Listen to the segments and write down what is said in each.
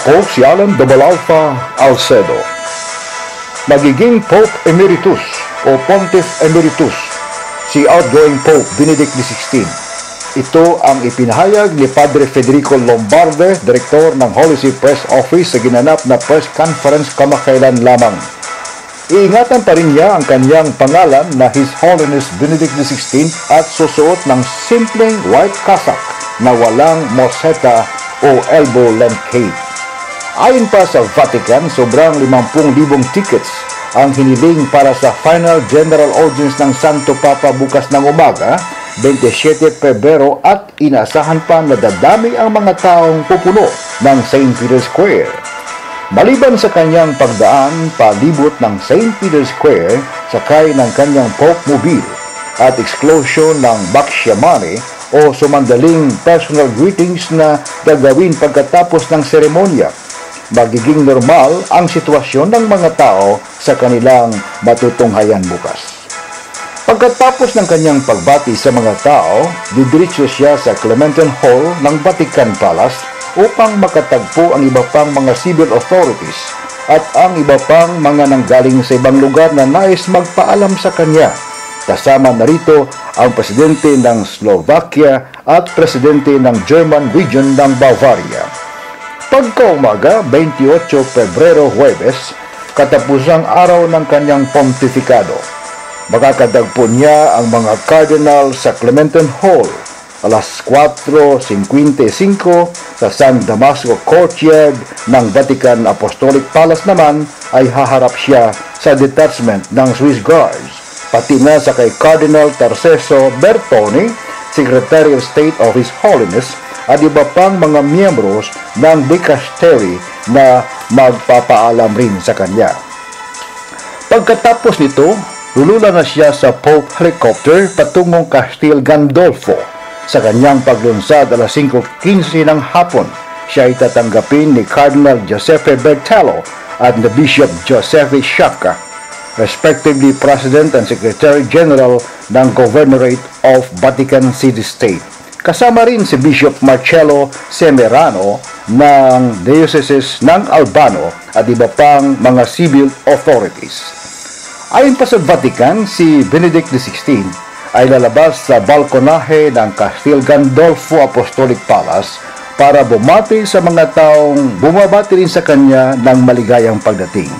Pope si Alan Double Alpha Alcedo. Magiging Pope Emeritus o Pontiff Emeritus si outgoing Pope Benedict XVI. Ito ang ipinahayag ni Padre Federico Lombarde, Direktor ng Holy See Press Office sa ginanap na press conference kamakailan lamang. Iingatan pa rin niya ang kanyang pangalan na His Holiness Benedict XVI at susuot ng simpleng white cassock na walang moseta o elbow length cape. Ayon pa sa Vatican, sobrang 50,000 tickets ang hiniling para sa final general audience ng Santo Papa bukas ng umaga, 27 Pebrero, at inaasahan pa na dadami ang mga taong pupuno ng St. Peter's Square. Maliban sa kanyang pagdaan palibot ng St. Peter's Square, sakay ng kanyang Pope Mobile at exclusion ng Bakshamani o sumandaling personal greetings na gagawin pagkatapos ng seremonya, magiging normal ang sitwasyon ng mga tao sa kanilang matutunghayan bukas. Pagkatapos ng kanyang pagbati sa mga tao, didiretso siya sa Clementon Hall ng Vatican Palace upang makatagpo ang iba pang mga civil authorities at ang iba pang mga nanggaling sa ibang lugar na nais magpaalam sa kanya. Kasama narito ang presidente ng Slovakia at presidente ng German region ng Bavaria. Pagkaumaga, 28 Pebrero, Huwebes, katapusang araw ng kanyang pontifikado. Makakatagpo niya ang mga cardinal sa Clementon Hall alas 4:55, sa San Damasco Courtyard ng Vatican Apostolic Palace naman ay haharap siya sa detachment ng Swiss Guards, pati na sa kay Cardinal Tarcísio Bertone, Secretary of State of His Holiness, at iba pang mga miyembros ng dicastery na magpapaalam rin sa kanya. Pagkatapos nito, lulula na siya sa Pope Helicopter patungong Castel Gandolfo. Sa kanyang paglunsad alas 5:15 ng hapon, siya ay tatanggapin ni Cardinal Giuseppe Bertello at ni Bishop Giuseppe Sciacca, respectively President and Secretary General ng Governorate of Vatican City State. Kasama rin si Bishop Marcello Semerano ng Diocese ng Albano at iba pang mga civil authorities. Ayon pa sa Vatican, si Benedict XVI ay lalabas sa balkonahe ng Castel Gandolfo Apostolic Palace para bumati sa mga taong bumabati rin sa kanya ng maligayang pagdating.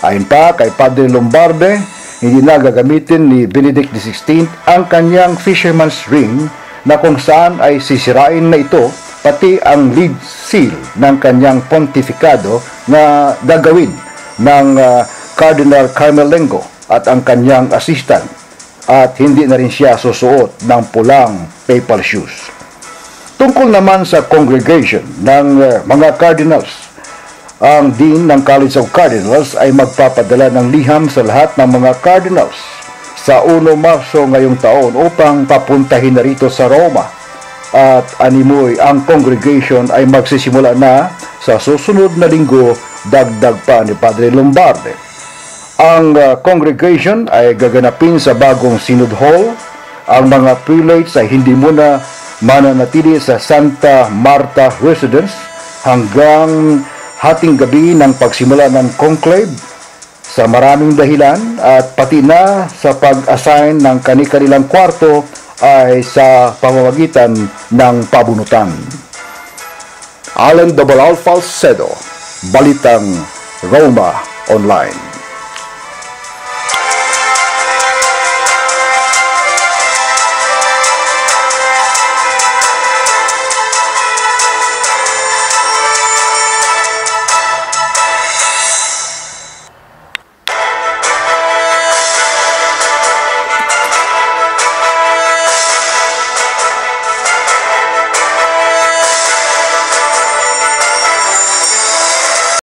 Ayon pa kay Padre Lombarde, hindi na gagamitin ni Benedict XVI ang kanyang fisherman's ring na kung saan ay sisirain na ito, pati ang lead seal ng kanyang pontifikado na gagawin ng Cardinal Carmelengo at ang kanyang assistant, at hindi na rin siya susuot ng pulang papal shoes. Tungkol naman sa congregation ng mga cardinals, ang Dean ng College of Cardinals ay magpapadala ng liham sa lahat ng mga cardinals sa 1 Marso ngayong taon upang papuntahin na rito sa Roma. At animoy, ang congregation ay magsisimula na sa susunod na linggo, dagdag pa ni Padre Lombarde. Ang congregation ay gaganapin sa bagong Synod Hall. Ang mga prelates ay hindi muna mananatili sa Santa Marta Residence hanggang hating gabi ng pagsimula ng conclave sa maraming dahilan, at pati na sa pag-assign ng kani-kanilang kwarto ay sa pamamagitan ng pabunutan. Alan Double Alpha Alcedo, Balitang Roma Online.